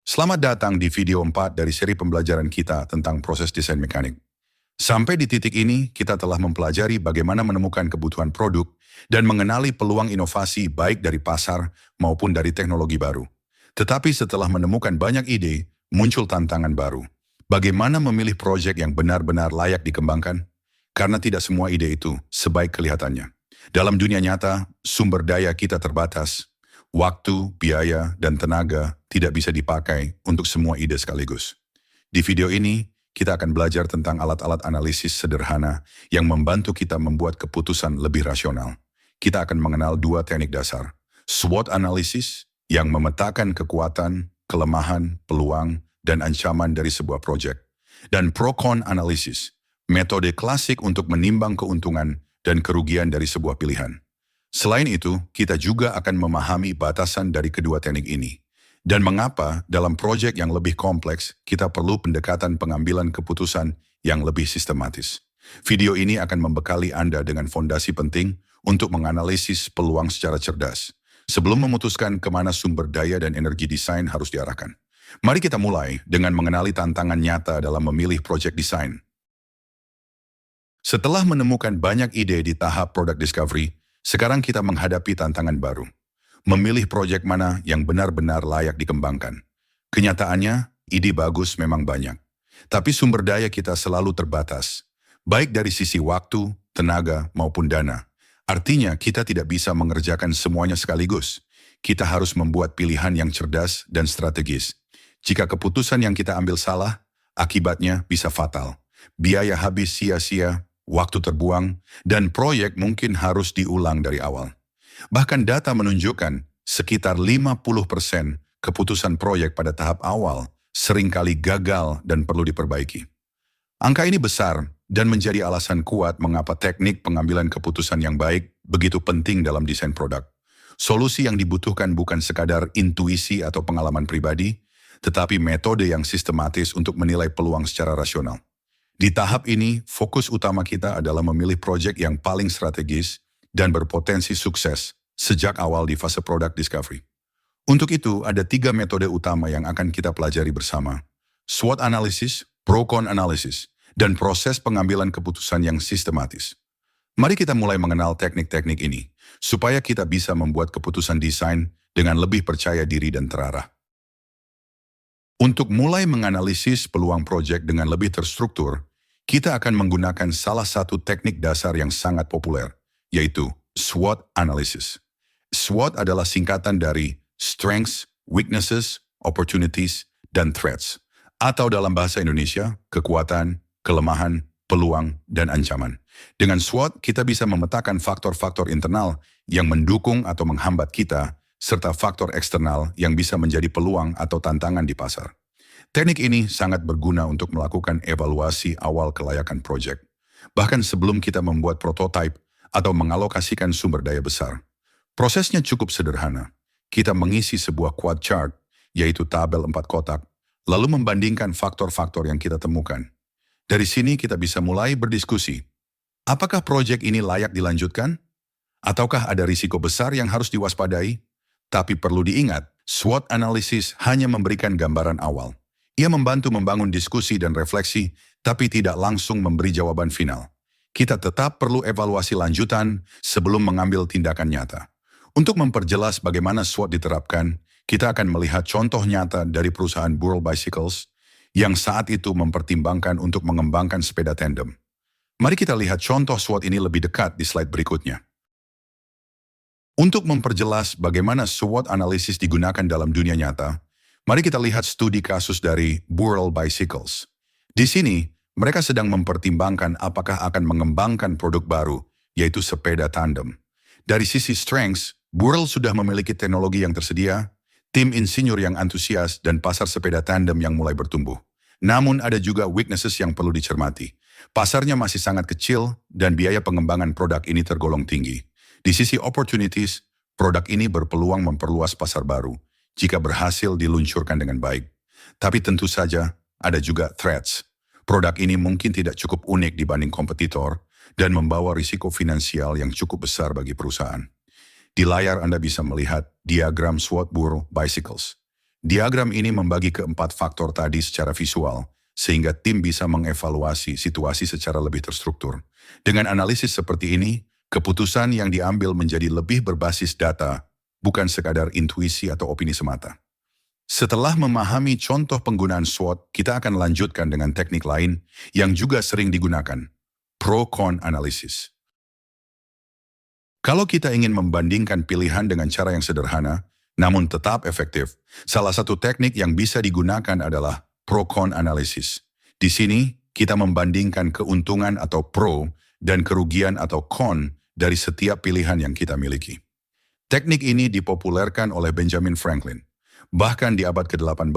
Selamat datang di video 4 dari seri pembelajaran kita tentang proses desain mekanik. Sampai di titik ini, kita telah mempelajari bagaimana menemukan kebutuhan produk dan mengenali peluang inovasi baik dari pasar maupun dari teknologi baru. Tetapi setelah menemukan banyak ide, muncul tantangan baru. Bagaimana memilih proyek yang benar-benar layak dikembangkan? Karena tidak semua ide itu sebaik kelihatannya. Dalam dunia nyata, sumber daya kita terbatas. Waktu, biaya, dan tenaga tidak bisa dipakai untuk semua ide sekaligus. Di video ini, kita akan belajar tentang alat-alat analisis sederhana yang membantu kita membuat keputusan lebih rasional. Kita akan mengenal dua teknik dasar. SWOT analysis yang memetakan kekuatan, kelemahan, peluang, dan ancaman dari sebuah proyek. Dan Pro-Con analysis, metode klasik untuk menimbang keuntungan dan kerugian dari sebuah pilihan. Selain itu, kita juga akan memahami batasan dari kedua teknik ini. Dan mengapa dalam proyek yang lebih kompleks, kita perlu pendekatan pengambilan keputusan yang lebih sistematis. Video ini akan membekali Anda dengan fondasi penting untuk menganalisis peluang secara cerdas, sebelum memutuskan kemana sumber daya dan energi desain harus diarahkan. Mari kita mulai dengan mengenali tantangan nyata dalam memilih proyek desain. Setelah menemukan banyak ide di tahap product discovery, sekarang kita menghadapi tantangan baru. Memilih proyek mana yang benar-benar layak dikembangkan. Kenyataannya, ide bagus memang banyak. Tapi sumber daya kita selalu terbatas. Baik dari sisi waktu, tenaga, maupun dana. Artinya, kita tidak bisa mengerjakan semuanya sekaligus. Kita harus membuat pilihan yang cerdas dan strategis. Jika keputusan yang kita ambil salah, akibatnya bisa fatal. Biaya habis sia-sia, waktu terbuang, dan proyek mungkin harus diulang dari awal. Bahkan data menunjukkan sekitar 50% keputusan proyek pada tahap awal seringkali gagal dan perlu diperbaiki. Angka ini besar dan menjadi alasan kuat mengapa teknik pengambilan keputusan yang baik begitu penting dalam desain produk. Solusi yang dibutuhkan bukan sekadar intuisi atau pengalaman pribadi, tetapi metode yang sistematis untuk menilai peluang secara rasional. Di tahap ini, fokus utama kita adalah memilih proyek yang paling strategis dan berpotensi sukses sejak awal di fase product discovery. Untuk itu, ada 3 metode utama yang akan kita pelajari bersama. SWOT analysis, Pro-Con analysis, dan proses pengambilan keputusan yang sistematis. Mari kita mulai mengenal teknik-teknik ini, supaya kita bisa membuat keputusan desain dengan lebih percaya diri dan terarah. Untuk mulai menganalisis peluang proyek dengan lebih terstruktur, kita akan menggunakan salah satu teknik dasar yang sangat populer, yaitu SWOT analysis. SWOT adalah singkatan dari Strengths, Weaknesses, Opportunities, dan Threats. Atau dalam bahasa Indonesia, kekuatan, kelemahan, peluang, dan ancaman. Dengan SWOT, kita bisa memetakan faktor-faktor internal yang mendukung atau menghambat kita, serta faktor eksternal yang bisa menjadi peluang atau tantangan di pasar. Teknik ini sangat berguna untuk melakukan evaluasi awal kelayakan proyek, bahkan sebelum kita membuat prototipe atau mengalokasikan sumber daya besar. Prosesnya cukup sederhana. Kita mengisi sebuah quad chart, yaitu tabel 4 kotak, lalu membandingkan faktor-faktor yang kita temukan. Dari sini kita bisa mulai berdiskusi. Apakah proyek ini layak dilanjutkan? Ataukah ada risiko besar yang harus diwaspadai? Tapi perlu diingat, SWOT analysis hanya memberikan gambaran awal. Ia membantu membangun diskusi dan refleksi, tapi tidak langsung memberi jawaban final. Kita tetap perlu evaluasi lanjutan sebelum mengambil tindakan nyata. Untuk memperjelas bagaimana SWOT diterapkan, kita akan melihat contoh nyata dari perusahaan Burl Bicycles yang saat itu mempertimbangkan untuk mengembangkan sepeda tandem. Mari kita lihat contoh SWOT ini lebih dekat di slide berikutnya. Untuk memperjelas bagaimana SWOT analisis digunakan dalam dunia nyata, mari kita lihat studi kasus dari Burl Bicycles. Di sini, mereka sedang mempertimbangkan apakah akan mengembangkan produk baru, yaitu sepeda tandem. Dari sisi strengths, Burl sudah memiliki teknologi yang tersedia, tim insinyur yang antusias, dan pasar sepeda tandem yang mulai bertumbuh. Namun ada juga weaknesses yang perlu dicermati. Pasarnya masih sangat kecil, dan biaya pengembangan produk ini tergolong tinggi. Di sisi opportunities, produk ini berpeluang memperluas pasar baru jika berhasil diluncurkan dengan baik. Tapi tentu saja ada juga threats. Produk ini mungkin tidak cukup unik dibanding kompetitor dan membawa risiko finansial yang cukup besar bagi perusahaan. Di layar Anda bisa melihat diagram SWOT Burl Bicycles. Diagram ini membagi keempat faktor tadi secara visual, sehingga tim bisa mengevaluasi situasi secara lebih terstruktur. Dengan analisis seperti ini, keputusan yang diambil menjadi lebih berbasis data, bukan sekadar intuisi atau opini semata. Setelah memahami contoh penggunaan SWOT, kita akan lanjutkan dengan teknik lain yang juga sering digunakan, pro-con analysis. Kalau kita ingin membandingkan pilihan dengan cara yang sederhana, namun tetap efektif, salah satu teknik yang bisa digunakan adalah pro-con analysis. Di sini, kita membandingkan keuntungan atau pro dan kerugian atau con dari setiap pilihan yang kita miliki. Teknik ini dipopulerkan oleh Benjamin Franklin. Bahkan di abad ke-18,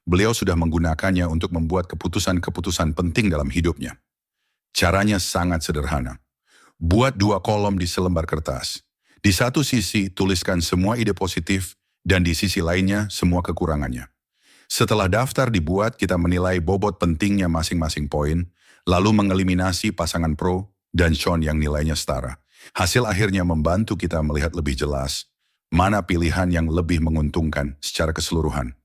beliau sudah menggunakannya untuk membuat keputusan-keputusan penting dalam hidupnya. Caranya sangat sederhana. Buat 2 kolom di selembar kertas. Di satu sisi, tuliskan semua ide positif, dan di sisi lainnya, semua kekurangannya. Setelah daftar dibuat, kita menilai bobot pentingnya masing-masing poin, lalu mengeliminasi pasangan pro dan con yang nilainya setara. Hasil akhirnya membantu kita melihat lebih jelas mana pilihan yang lebih menguntungkan secara keseluruhan.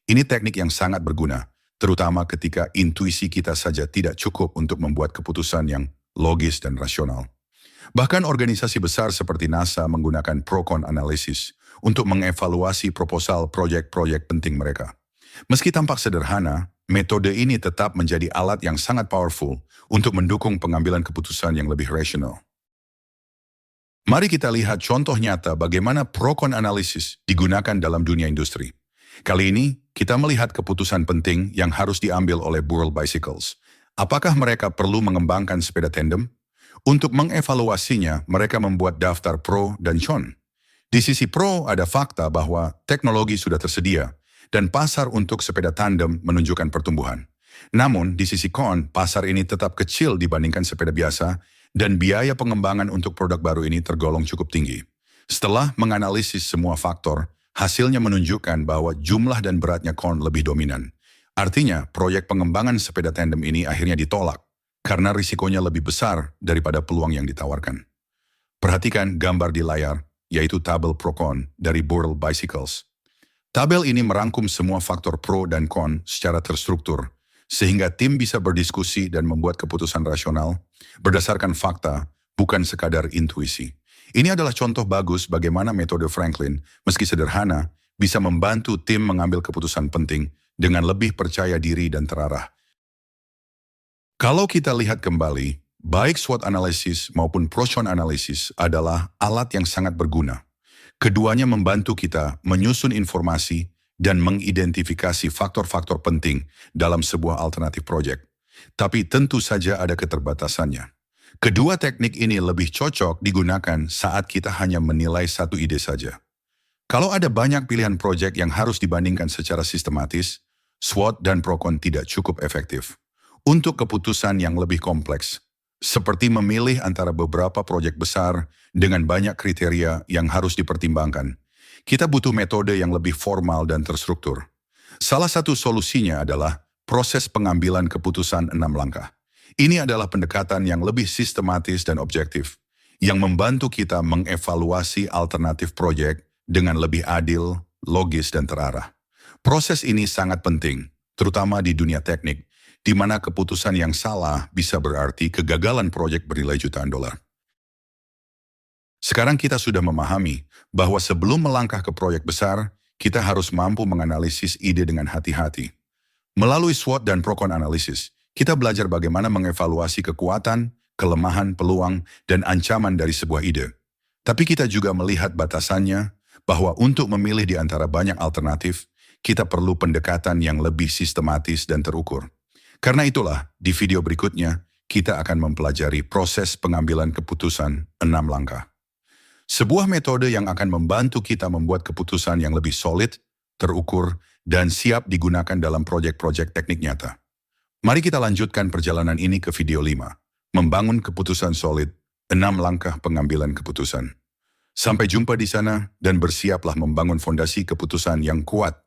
Ini teknik yang sangat berguna, terutama ketika intuisi kita saja tidak cukup untuk membuat keputusan yang logis dan rasional. Bahkan organisasi besar seperti NASA menggunakan pro-con analysis untuk mengevaluasi proposal proyek-proyek penting mereka. Meski tampak sederhana, metode ini tetap menjadi alat yang sangat powerful untuk mendukung pengambilan keputusan yang lebih rasional. Mari kita lihat contoh nyata bagaimana pro-con analysis digunakan dalam dunia industri. Kali ini, kita melihat keputusan penting yang harus diambil oleh Burl Bicycles. Apakah mereka perlu mengembangkan sepeda tandem? Untuk mengevaluasinya, mereka membuat daftar pro dan con. Di sisi pro ada fakta bahwa teknologi sudah tersedia, dan pasar untuk sepeda tandem menunjukkan pertumbuhan. Namun, di sisi con, pasar ini tetap kecil dibandingkan sepeda biasa, dan biaya pengembangan untuk produk baru ini tergolong cukup tinggi. Setelah menganalisis semua faktor, hasilnya menunjukkan bahwa jumlah dan beratnya con lebih dominan. Artinya, proyek pengembangan sepeda tandem ini akhirnya ditolak, karena risikonya lebih besar daripada peluang yang ditawarkan. Perhatikan gambar di layar, yaitu tabel pro-con dari Burl Bicycles. Tabel ini merangkum semua faktor pro dan con secara terstruktur, sehingga tim bisa berdiskusi dan membuat keputusan rasional berdasarkan fakta, bukan sekadar intuisi. Ini adalah contoh bagus bagaimana metode Franklin, meski sederhana, bisa membantu tim mengambil keputusan penting dengan lebih percaya diri dan terarah. Kalau kita lihat kembali, baik SWOT analysis maupun pro-con analysis adalah alat yang sangat berguna. Keduanya membantu kita menyusun informasi dan mengidentifikasi faktor-faktor penting dalam sebuah alternatif proyek. Tapi tentu saja ada keterbatasannya. Kedua teknik ini lebih cocok digunakan saat kita hanya menilai satu ide saja. Kalau ada banyak pilihan proyek yang harus dibandingkan secara sistematis, SWOT dan pro-con tidak cukup efektif. Untuk keputusan yang lebih kompleks, seperti memilih antara beberapa proyek besar dengan banyak kriteria yang harus dipertimbangkan, kita butuh metode yang lebih formal dan terstruktur. Salah satu solusinya adalah proses pengambilan keputusan 6 langkah. Ini adalah pendekatan yang lebih sistematis dan objektif, yang membantu kita mengevaluasi alternatif proyek dengan lebih adil, logis, dan terarah. Proses ini sangat penting, terutama di dunia teknik, di mana keputusan yang salah bisa berarti kegagalan proyek bernilai jutaan dolar. Sekarang kita sudah memahami bahwa sebelum melangkah ke proyek besar, kita harus mampu menganalisis ide dengan hati-hati. Melalui SWOT dan pro-con analysis, kita belajar bagaimana mengevaluasi kekuatan, kelemahan, peluang, dan ancaman dari sebuah ide. Tapi kita juga melihat batasannya, bahwa untuk memilih di antara banyak alternatif, kita perlu pendekatan yang lebih sistematis dan terukur. Karena itulah, di video berikutnya, kita akan mempelajari proses pengambilan keputusan 6 langkah. Sebuah metode yang akan membantu kita membuat keputusan yang lebih solid, terukur, dan siap digunakan dalam proyek-proyek teknik nyata. Mari kita lanjutkan perjalanan ini ke video 5. Membangun keputusan solid, 6 langkah pengambilan keputusan. Sampai jumpa di sana dan bersiaplah membangun fondasi keputusan yang kuat